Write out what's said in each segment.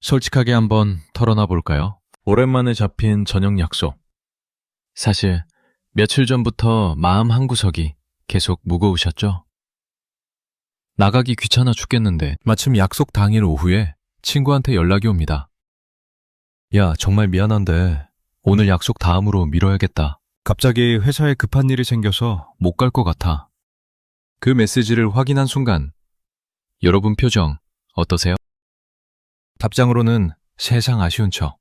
솔직하게 한번 털어놔 볼까요? 오랜만에 잡힌 저녁 약속. 사실 며칠 전부터 마음 한구석이 계속 무거우셨죠? 나가기 귀찮아 죽겠는데 마침 약속 당일 오후에 친구한테 연락이 옵니다. 야, 정말 미안한데 오늘 약속 다음으로 미뤄야겠다. 갑자기 회사에 급한 일이 생겨서 못 갈 것 같아. 그 메시지를 확인한 순간 여러분 표정 어떠세요? 답장으로는 세상 아쉬운 척.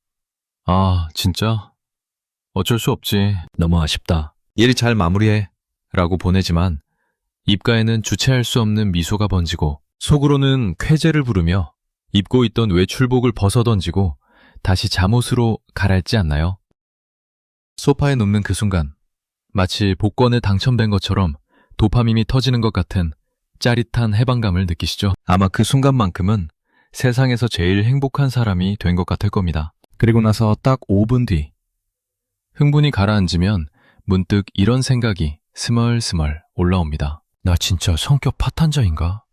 아, 진짜? 어쩔 수 없지. 너무 아쉽다. 일 잘 마무리해. 라고 보내지만 입가에는 주체할 수 없는 미소가 번지고 속으로는 쾌재를 부르며 입고 있던 외출복을 벗어던지고 다시 잠옷으로 갈아입지 않나요? 소파에 눕는 그 순간 마치 복권에 당첨된 것처럼 도파민이 터지는 것 같은 짜릿한 해방감을 느끼시죠? 아마 그 순간만큼은 세상에서 제일 행복한 사람이 된 것 같을 겁니다. 그리고 나서 딱 5분 뒤 흥분이 가라앉으면 문득 이런 생각이 스멀스멀 올라옵니다. 나 진짜 성격 파탄자인가?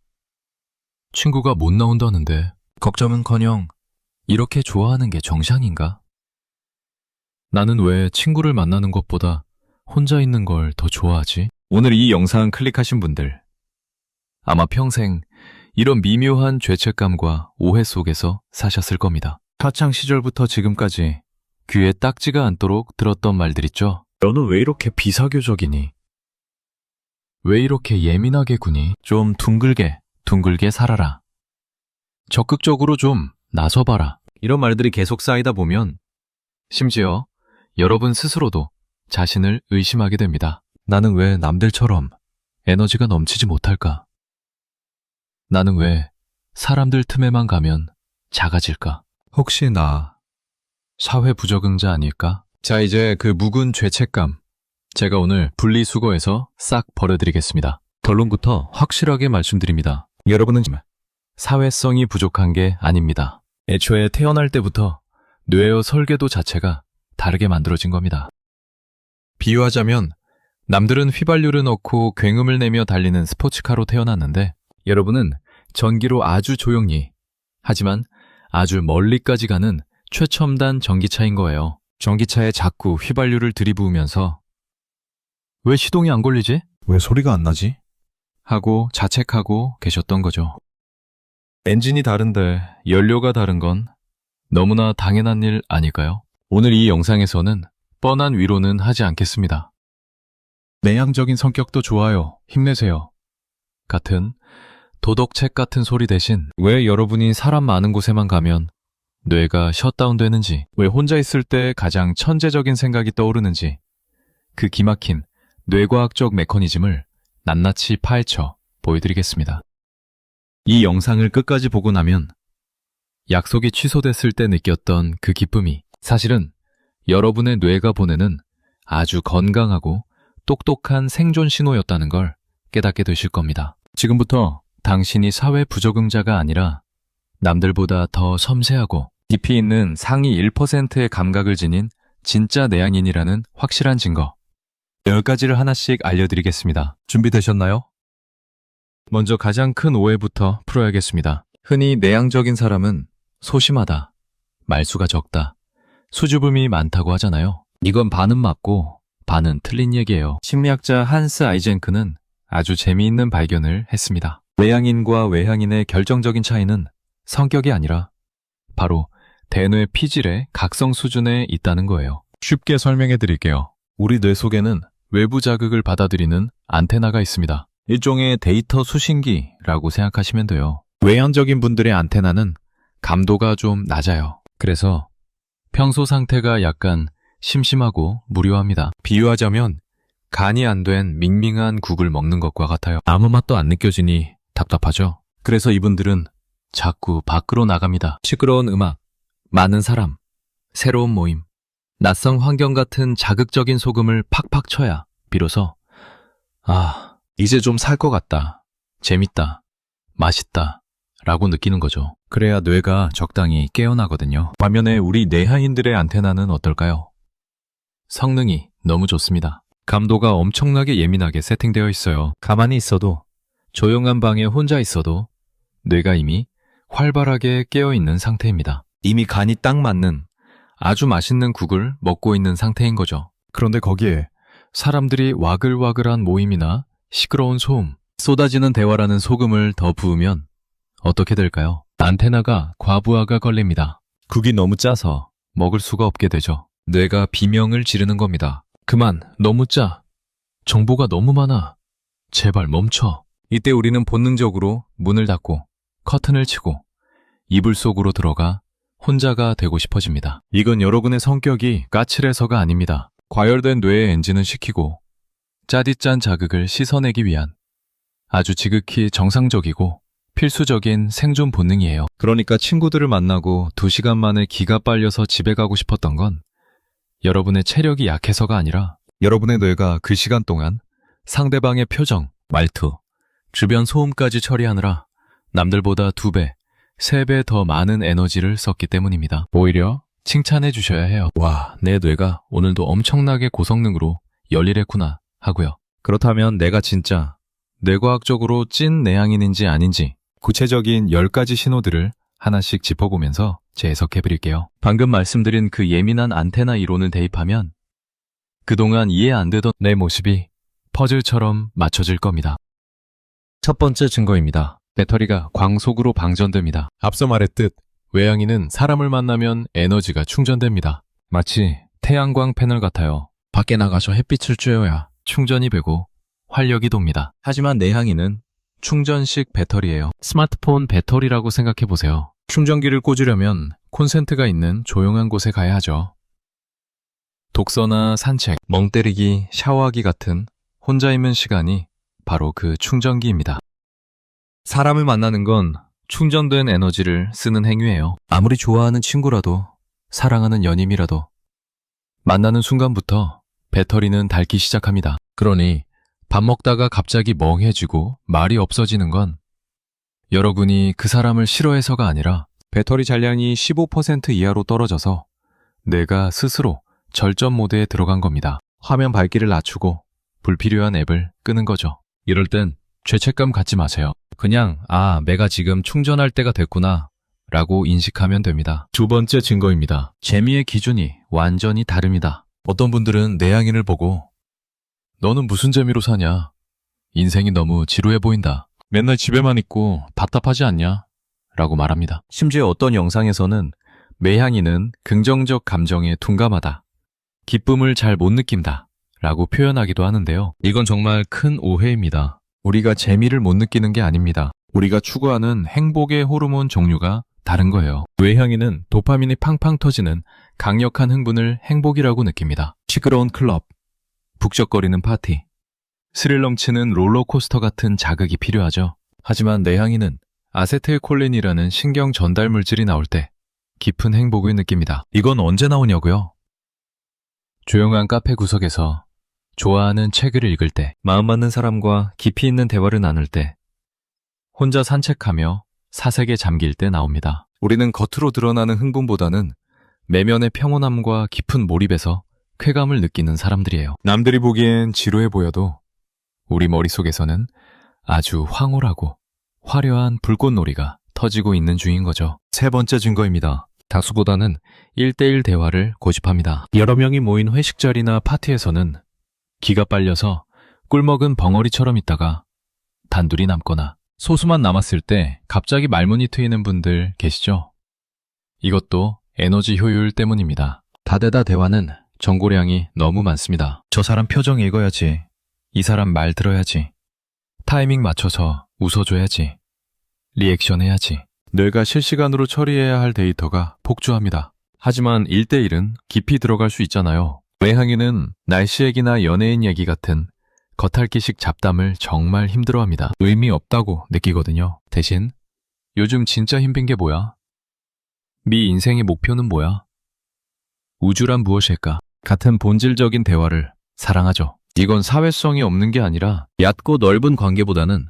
친구가 못 나온다는데 걱정은커녕 이렇게 좋아하는 게 정상인가? 나는 왜 친구를 만나는 것보다 혼자 있는 걸 더 좋아하지? 오늘 이 영상 클릭하신 분들 아마 평생 이런 미묘한 죄책감과 오해 속에서 사셨을 겁니다. 학창 시절부터 지금까지 귀에 딱지가 않도록 들었던 말들 있죠? 너는 왜 이렇게 비사교적이니? 왜 이렇게 예민하게 구니? 좀 둥글게 살아라. 적극적으로 좀 나서봐라. 이런 말들이 계속 쌓이다 보면 심지어 여러분 스스로도 자신을 의심하게 됩니다. 나는 왜 남들처럼 에너지가 넘치지 못할까? 나는 왜 사람들 틈에만 가면 작아질까? 혹시 나 사회 부적응자 아닐까? 자, 이제 그 묵은 죄책감 제가 오늘 분리수거해서 싹 버려드리겠습니다. 결론부터 확실하게 말씀드립니다. 여러분은 사회성이 부족한 게 아닙니다. 애초에 태어날 때부터 뇌의 설계도 자체가 다르게 만들어진 겁니다. 비유하자면 남들은 휘발유를 넣고 굉음을 내며 달리는 스포츠카로 태어났는데 여러분은 전기로 아주 조용히 하지만 아주 멀리까지 가는 최첨단 전기차인 거예요. 전기차에 자꾸 휘발유를 들이부으면서 왜 시동이 안 걸리지? 왜 소리가 안 나지? 하고 자책하고 계셨던 거죠. 엔진이 다른데 연료가 다른 건 너무나 당연한 일 아닐까요? 오늘 이 영상에서는 뻔한 위로는 하지 않겠습니다. 내향적인 성격도 좋아요. 힘내세요. 같은 도덕책 같은 소리 대신 왜 여러분이 사람 많은 곳에만 가면 뇌가 셧다운 되는지, 왜 혼자 있을 때 가장 천재적인 생각이 떠오르는지 그 기막힌 뇌과학적 메커니즘을 낱낱이 파헤쳐 보여드리겠습니다. 이 영상을 끝까지 보고 나면 약속이 취소됐을 때 느꼈던 그 기쁨이 사실은 여러분의 뇌가 보내는 아주 건강하고 똑똑한 생존 신호였다는 걸 깨닫게 되실 겁니다. 지금부터 당신이 사회 부적응자가 아니라 남들보다 더 섬세하고 깊이 있는 상위 1%의 감각을 지닌 진짜 내향인이라는 확실한 증거 10가지를 하나씩 알려드리겠습니다. 준비되셨나요? 먼저 가장 큰 오해부터 풀어야겠습니다. 흔히 내향적인 사람은 소심하다, 말수가 적다, 수줍음이 많다고 하잖아요. 이건 반은 맞고 반은 틀린 얘기예요. 심리학자 한스 아이젠크는 아주 재미있는 발견을 했습니다. 내향인과 외향인의 결정적인 차이는 성격이 아니라 바로 대뇌 피질의 각성 수준에 있다는 거예요. 쉽게 설명해 드릴게요. 우리 뇌 속에는 외부 자극을 받아들이는 안테나가 있습니다. 일종의 데이터 수신기라고 생각하시면 돼요. 외향적인 분들의 안테나는 감도가 좀 낮아요. 그래서 평소 상태가 약간 심심하고 무료합니다. 비유하자면 간이 안 된 밍밍한 국을 먹는 것과 같아요. 아무 맛도 안 느껴지니 답답하죠. 그래서 이분들은 자꾸 밖으로 나갑니다. 시끄러운 음악, 많은 사람, 새로운 모임, 낯선 환경 같은 자극적인 소금을 팍팍 쳐야 비로소 이제 좀 살 것 같다, 재밌다, 맛있다 라고 느끼는 거죠. 그래야 뇌가 적당히 깨어나거든요. 반면에 우리 내향인들의 안테나는 어떨까요? 성능이 너무 좋습니다. 감도가 엄청나게 예민하게 세팅되어 있어요. 가만히 있어도, 조용한 방에 혼자 있어도 뇌가 이미 활발하게 깨어있는 상태입니다. 이미 간이 딱 맞는 아주 맛있는 국을 먹고 있는 상태인 거죠. 그런데 거기에 사람들이 와글와글한 모임이나 시끄러운 소음, 쏟아지는 대화라는 소금을 더 부으면 어떻게 될까요? 안테나가 과부하가 걸립니다. 국이 너무 짜서 먹을 수가 없게 되죠. 뇌가 비명을 지르는 겁니다. 그만, 너무 짜. 정보가 너무 많아. 제발 멈춰. 이때 우리는 본능적으로 문을 닫고 커튼을 치고 이불 속으로 들어가 혼자가 되고 싶어집니다. 이건 여러분의 성격이 까칠해서가 아닙니다. 과열된 뇌의 엔진을 식히고 짜디짠 자극을 씻어내기 위한 아주 지극히 정상적이고 필수적인 생존 본능이에요. 그러니까 친구들을 만나고 2시간 만에 기가 빨려서 집에 가고 싶었던 건 여러분의 체력이 약해서가 아니라 여러분의 뇌가 그 시간 동안 상대방의 표정, 말투, 주변 소음까지 처리하느라 남들보다 2배, 3배 더 많은 에너지를 썼기 때문입니다. 오히려 칭찬해 주셔야 해요. 와, 내 뇌가 오늘도 엄청나게 고성능으로 열일했구나 하고요. 그렇다면 내가 진짜 뇌과학적으로 찐 내향인인지 아닌지 구체적인 10가지 신호들을 하나씩 짚어보면서 재해석해 드릴게요. 방금 말씀드린 그 예민한 안테나 이론을 대입하면 그동안 이해 안 되던 내 모습이 퍼즐처럼 맞춰질 겁니다. 첫 번째 증거입니다. 배터리가 광속으로 방전됩니다. 앞서 말했듯 외향인은 사람을 만나면 에너지가 충전됩니다. 마치 태양광 패널 같아요. 밖에 나가서 햇빛을 쬐어야 충전이 되고 활력이 돕니다. 하지만 내향인은 충전식 배터리예요. 스마트폰 배터리라고 생각해 보세요. 충전기를 꽂으려면 콘센트가 있는 조용한 곳에 가야 하죠. 독서나 산책, 멍 때리기, 샤워하기 같은 혼자 있는 시간이 바로 그 충전기입니다. 사람을 만나는 건 충전된 에너지를 쓰는 행위예요. 아무리 좋아하는 친구라도, 사랑하는 연인이라도 만나는 순간부터 배터리는 닳기 시작합니다. 그러니 밥 먹다가 갑자기 멍해지고 말이 없어지는 건 여러분이 그 사람을 싫어해서가 아니라 배터리 잔량이 15% 이하로 떨어져서 내가 스스로 절전 모드에 들어간 겁니다. 화면 밝기를 낮추고 불필요한 앱을 끄는 거죠. 이럴 땐 죄책감 갖지 마세요. 그냥 내가 지금 충전할 때가 됐구나 라고 인식하면 됩니다. 두 번째 증거입니다. 재미의 기준이 완전히 다릅니다. 어떤 분들은 내향인을 보고 너는 무슨 재미로 사냐? 인생이 너무 지루해 보인다. 맨날 집에만 있고 답답하지 않냐? 라고 말합니다. 심지어 어떤 영상에서는 내향인은 긍정적 감정에 둔감하다. 기쁨을 잘 못 느낀다. 라고 표현하기도 하는데요. 이건 정말 큰 오해입니다. 우리가 재미를 못 느끼는 게 아닙니다. 우리가 추구하는 행복의 호르몬 종류가 다른 거예요. 외향인은 도파민이 팡팡 터지는 강력한 흥분을 행복이라고 느낍니다. 시끄러운 클럽, 북적거리는 파티, 스릴 넘치는 롤러코스터 같은 자극이 필요하죠. 하지만 내향인은 아세틸콜린이라는 신경 전달 물질이 나올 때 깊은 행복을 느낍니다. 이건 언제 나오냐고요? 조용한 카페 구석에서 좋아하는 책을 읽을 때, 마음 맞는 사람과 깊이 있는 대화를 나눌 때, 혼자 산책하며 사색에 잠길 때 나옵니다. 우리는 겉으로 드러나는 흥분보다는 내면의 평온함과 깊은 몰입에서 쾌감을 느끼는 사람들이에요. 남들이 보기엔 지루해 보여도 우리 머릿속에서는 아주 황홀하고 화려한 불꽃놀이가 터지고 있는 중인 거죠. 세 번째 증거입니다. 다수보다는 1대1 대화를 고집합니다. 여러 명이 모인 회식 자리나 파티에서는 기가 빨려서 꿀먹은 벙어리처럼 있다가 단둘이 남거나 소수만 남았을 때 갑자기 말문이 트이는 분들 계시죠? 이것도 에너지 효율 때문입니다. 다대다 대화는 정보량이 너무 많습니다. 저 사람 표정 읽어야지. 이 사람 말 들어야지. 타이밍 맞춰서 웃어줘야지. 리액션 해야지. 뇌가 실시간으로 처리해야 할 데이터가 폭주합니다. 하지만 1대1은 깊이 들어갈 수 있잖아요. 외향인은 날씨 얘기나 연예인 얘기 같은 겉핥기식 잡담을 정말 힘들어합니다. 의미 없다고 느끼거든요. 대신 요즘 진짜 힘든 게 뭐야? 네 인생의 목표는 뭐야? 우주란 무엇일까? 같은 본질적인 대화를 사랑하죠. 이건 사회성이 없는 게 아니라 얕고 넓은 관계보다는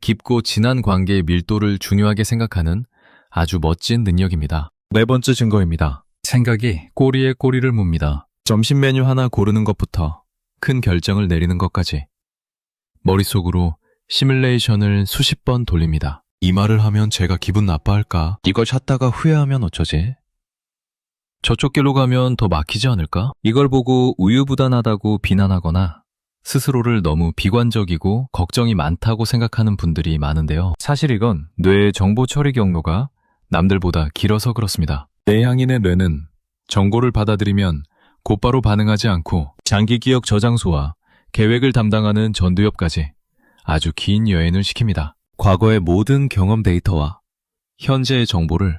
깊고 진한 관계의 밀도를 중요하게 생각하는 아주 멋진 능력입니다. 네 번째 증거입니다. 생각이 꼬리에 꼬리를 묻니다. 점심 메뉴 하나 고르는 것부터 큰 결정을 내리는 것까지 머릿속으로 시뮬레이션을 수십 번 돌립니다. 이 말을 하면 제가 기분 나빠할까? 이걸 찾다가 후회하면 어쩌지? 저쪽 길로 가면 더 막히지 않을까? 이걸 보고 우유부단하다고 비난하거나 스스로를 너무 비관적이고 걱정이 많다고 생각하는 분들이 많은데요. 사실 이건 뇌의 정보 처리 경로가 남들보다 길어서 그렇습니다. 내향인의 뇌는 정보를 받아들이면 곧바로 반응하지 않고 장기 기억 저장소와 계획을 담당하는 전두엽까지 아주 긴 여행을 시킵니다. 과거의 모든 경험 데이터와 현재의 정보를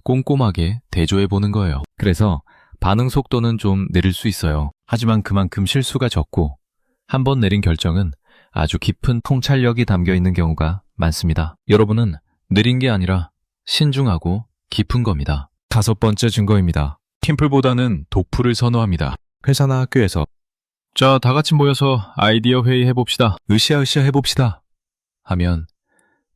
꼼꼼하게 대조해 보는 거예요. 그래서 반응 속도는 좀 느릴 수 있어요. 하지만 그만큼 실수가 적고 한 번 내린 결정은 아주 깊은 통찰력이 담겨 있는 경우가 많습니다. 여러분은 느린 게 아니라 신중하고 깊은 겁니다. 5번째 증거입니다. 팀플보다는 독풀을 선호합니다. 회사나 학교에서 자, 다 같이 모여서 아이디어 회의 해봅시다. 으쌰으쌰 해봅시다. 하면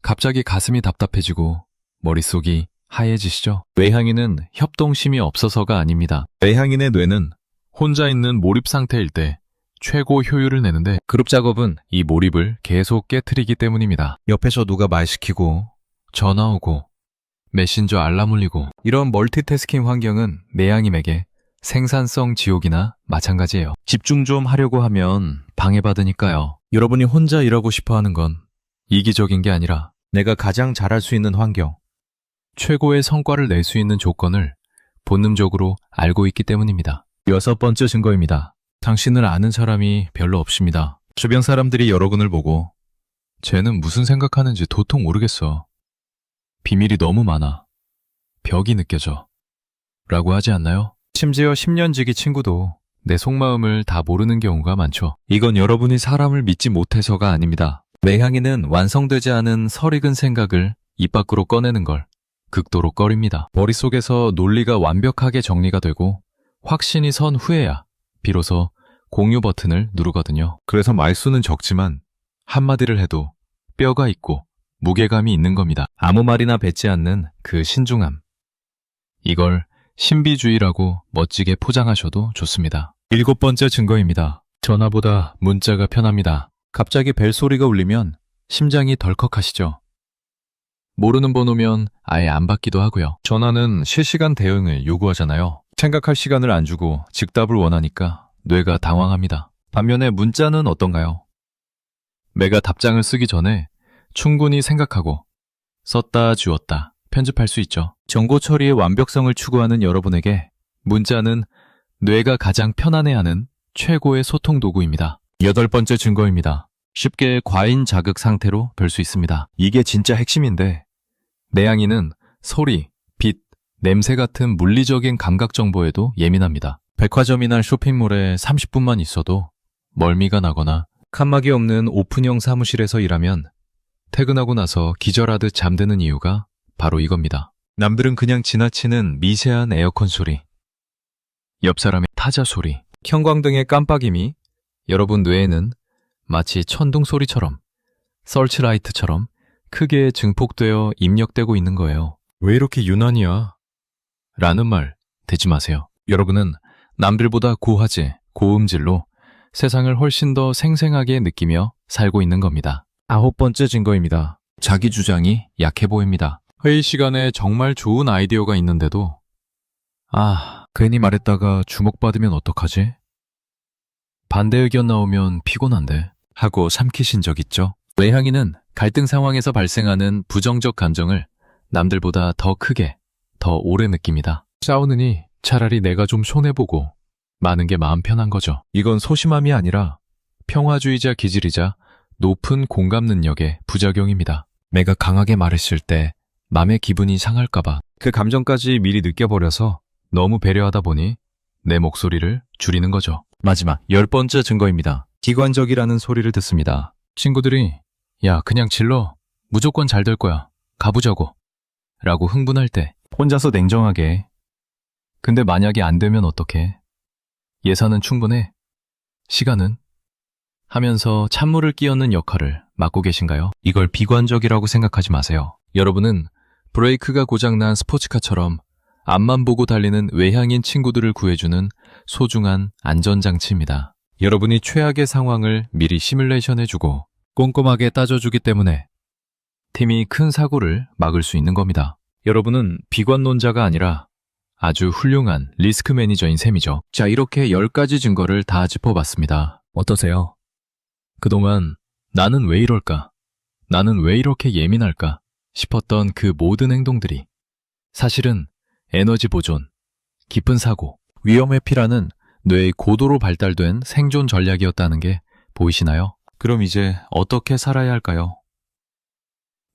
갑자기 가슴이 답답해지고 머릿속이 하얘지시죠? 외향인은 협동심이 없어서가 아닙니다. 외향인의 뇌는 혼자 있는 몰입 상태일 때 최고 효율을 내는데 그룹 작업은 이 몰입을 계속 깨트리기 때문입니다. 옆에서 누가 말 시키고 전화 오고 메신저 알람 울리고 이런 멀티태스킹 환경은 내향인에게 생산성 지옥이나 마찬가지예요. 집중 좀 하려고 하면 방해받으니까요. 여러분이 혼자 일하고 싶어 하는 건 이기적인 게 아니라 내가 가장 잘할 수 있는 환경, 최고의 성과를 낼 수 있는 조건을 본능적으로 알고 있기 때문입니다. 6번째 증거입니다. 당신을 아는 사람이 별로 없습니다. 주변 사람들이 여러분을 보고 쟤는 무슨 생각하는지 도통 모르겠어. 비밀이 너무 많아. 벽이 느껴져. 라고 하지 않나요? 심지어 10년 지기 친구도 내 속마음을 다 모르는 경우가 많죠. 이건 여러분이 사람을 믿지 못해서가 아닙니다. 외향인은 완성되지 않은 설익은 생각을 입 밖으로 꺼내는 걸 극도로 꺼립니다. 머릿속에서 논리가 완벽하게 정리가 되고 확신이 선 후에야 비로소 공유 버튼을 누르거든요. 그래서 말수는 적지만 한마디를 해도 뼈가 있고 무게감이 있는 겁니다. 아무 말이나 뱉지 않는 그 신중함. 이걸 신비주의라고 멋지게 포장하셔도 좋습니다. 7번째 증거입니다. 전화보다 문자가 편합니다. 갑자기 벨소리가 울리면 심장이 덜컥하시죠? 모르는 번호면 아예 안 받기도 하고요. 전화는 실시간 대응을 요구하잖아요. 생각할 시간을 안 주고 즉답을 원하니까 뇌가 당황합니다. 반면에 문자는 어떤가요? 내가 답장을 쓰기 전에 충분히 생각하고 썼다 지웠다 편집할 수 있죠. 정보 처리의 완벽성을 추구하는 여러분에게 문자는 뇌가 가장 편안해하는 최고의 소통 도구입니다. 8번째 증거입니다. 쉽게 과잉 자극 상태로 별 수 있습니다. 이게 진짜 핵심인데 내향인은 소리, 빛, 냄새 같은 물리적인 감각 정보에도 예민합니다. 백화점이나 쇼핑몰에 30분만 있어도 멀미가 나거나 칸막이 없는 오픈형 사무실에서 일하면 퇴근하고 나서 기절하듯 잠드는 이유가 바로 이겁니다. 남들은 그냥 지나치는 미세한 에어컨 소리, 옆 사람의 타자 소리, 형광등의 깜빡임이 여러분 뇌에는 마치 천둥 소리처럼, 설치라이트처럼 크게 증폭되어 입력되고 있는 거예요. 왜 이렇게 유난이야? 라는 말 대지 마세요. 여러분은 남들보다 고화질, 고음질로 세상을 훨씬 더 생생하게 느끼며 살고 있는 겁니다. 9번째 증거입니다. 자기 주장이 약해 보입니다. 회의 시간에 정말 좋은 아이디어가 있는데도 괜히 말했다가 주목받으면 어떡하지? 반대 의견 나오면 피곤한데 하고 삼키신 적 있죠? 외향인은 갈등 상황에서 발생하는 부정적 감정을 남들보다 더 크게, 더 오래 느낍니다. 싸우느니 차라리 내가 좀 손해보고 마는 게 마음 편한 거죠. 이건 소심함이 아니라 평화주의자 기질이자 높은 공감 능력의 부작용입니다. 내가 강하게 말했을 때 남의 기분이 상할까봐 그 감정까지 미리 느껴버려서 너무 배려하다 보니 내 목소리를 줄이는 거죠. 마지막 10번째 증거입니다. 기관적이라는 소리를 듣습니다. 친구들이 야 그냥 질러 무조건 잘 될 거야 가보자고 라고 흥분할 때 혼자서 냉정하게 근데 만약에 안 되면 어떡해? 예산은 충분해? 시간은? 하면서 찬물을 끼얹는 역할을 맡고 계신가요? 이걸 비관적이라고 생각하지 마세요. 여러분은 브레이크가 고장난 스포츠카처럼 앞만 보고 달리는 외향인 친구들을 구해주는 소중한 안전장치입니다. 여러분이 최악의 상황을 미리 시뮬레이션해주고 꼼꼼하게 따져주기 때문에 팀이 큰 사고를 막을 수 있는 겁니다. 여러분은 비관론자가 아니라 아주 훌륭한 리스크 매니저인 셈이죠. 자, 이렇게 10가지 증거를 다 짚어봤습니다. 어떠세요? 그동안 나는 왜 이럴까? 나는 왜 이렇게 예민할까? 싶었던 그 모든 행동들이 사실은 에너지 보존, 깊은 사고, 위험 회피라는 뇌의 고도로 발달된 생존 전략이었다는 게 보이시나요? 그럼 이제 어떻게 살아야 할까요?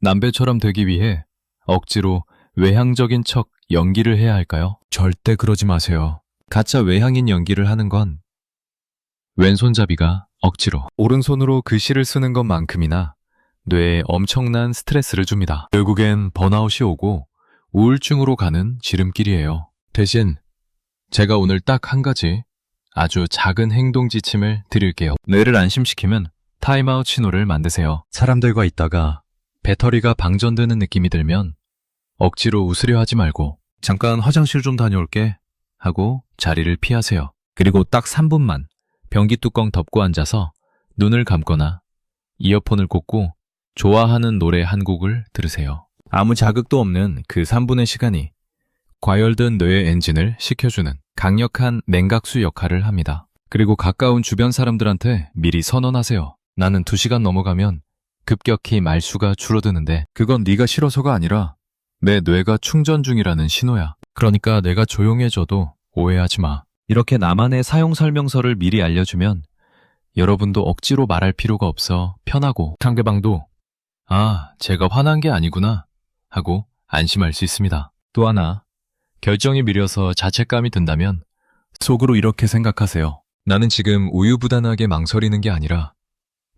남배처럼 되기 위해 억지로 외향적인 척 연기를 해야 할까요? 절대 그러지 마세요. 가짜 외향인 연기를 하는 건 왼손잡이가 억지로 오른손으로 글씨를 쓰는 것만큼이나 뇌에 엄청난 스트레스를 줍니다. 결국엔 번아웃이 오고 우울증으로 가는 지름길이에요. 대신 제가 오늘 딱 한 가지 아주 작은 행동 지침을 드릴게요. 뇌를 안심시키면 타임아웃 신호를 만드세요. 사람들과 있다가 배터리가 방전되는 느낌이 들면 억지로 웃으려 하지 말고 잠깐 화장실 좀 다녀올게 하고 자리를 피하세요. 그리고 딱 3분만 변기 뚜껑 덮고 앉아서 눈을 감거나 이어폰을 꽂고 좋아하는 노래 한 곡을 들으세요. 아무 자극도 없는 그 3분의 시간이 과열된 뇌의 엔진을 식혀주는 강력한 냉각수 역할을 합니다. 그리고 가까운 주변 사람들한테 미리 선언하세요. 나는 2시간 넘어가면 급격히 말수가 줄어드는데 그건 네가 싫어서가 아니라 내 뇌가 충전 중이라는 신호야. 그러니까 내가 조용해져도 오해하지 마. 이렇게 나만의 사용 설명서를 미리 알려주면 여러분도 억지로 말할 필요가 없어 편하고 상대방도 아, 제가 화난 게 아니구나 하고 안심할 수 있습니다. 또 하나, 결정이 미려서 자책감이 든다면 속으로 이렇게 생각하세요. 나는 지금 우유부단하게 망설이는 게 아니라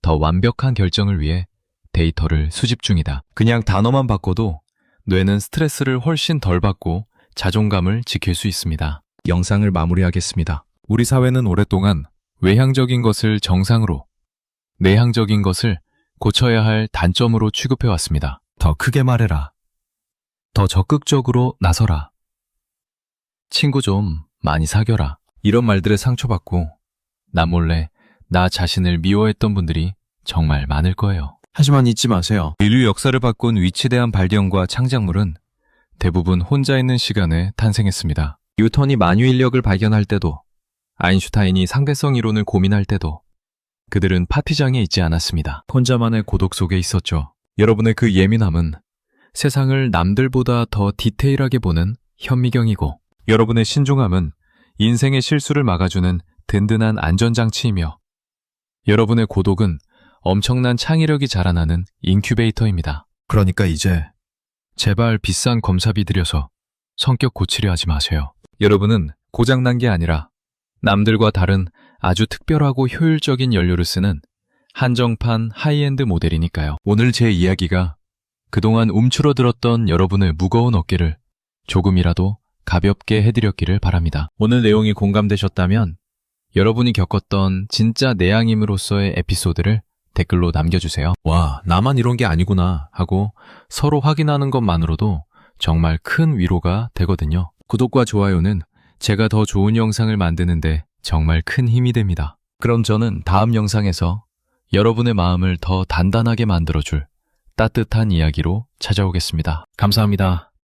더 완벽한 결정을 위해 데이터를 수집 중이다. 그냥 단어만 바꿔도 뇌는 스트레스를 훨씬 덜 받고 자존감을 지킬 수 있습니다. 영상을 마무리하겠습니다. 우리 사회는 오랫동안 외향적인 것을 정상으로, 내향적인 것을 고쳐야 할 단점으로 취급해왔습니다. 더 크게 말해라. 더 적극적으로 나서라. 친구 좀 많이 사겨라. 이런 말들에 상처받고 나 몰래 나 자신을 미워했던 분들이 정말 많을 거예요. 하지만 잊지 마세요. 인류 역사를 바꾼 위치대한 발견과 창작물은 대부분 혼자 있는 시간에 탄생했습니다. 뉴턴이 만유인력을 발견할 때도, 아인슈타인이 상대성 이론을 고민할 때도 그들은 파티장에 있지 않았습니다. 혼자만의 고독 속에 있었죠. 여러분의 그 예민함은 세상을 남들보다 더 디테일하게 보는 현미경이고, 여러분의 신중함은 인생의 실수를 막아주는 든든한 안전장치이며, 여러분의 고독은 엄청난 창의력이 자라나는 인큐베이터입니다. 그러니까 이제 제발 비싼 검사비 들여서 성격 고치려 하지 마세요. 여러분은 고장난 게 아니라 남들과 다른 아주 특별하고 효율적인 연료를 쓰는 한정판 하이엔드 모델이니까요. 오늘 제 이야기가 그동안 움츠러들었던 여러분의 무거운 어깨를 조금이라도 가볍게 해드렸기를 바랍니다. 오늘 내용이 공감되셨다면 여러분이 겪었던 진짜 내향인으로서의 에피소드를 댓글로 남겨주세요. 와, 나만 이런 게 아니구나 하고 서로 확인하는 것만으로도 정말 큰 위로가 되거든요. 구독과 좋아요는 제가 더 좋은 영상을 만드는데 정말 큰 힘이 됩니다. 그럼 저는 다음 영상에서 여러분의 마음을 더 단단하게 만들어줄 따뜻한 이야기로 찾아오겠습니다. 감사합니다.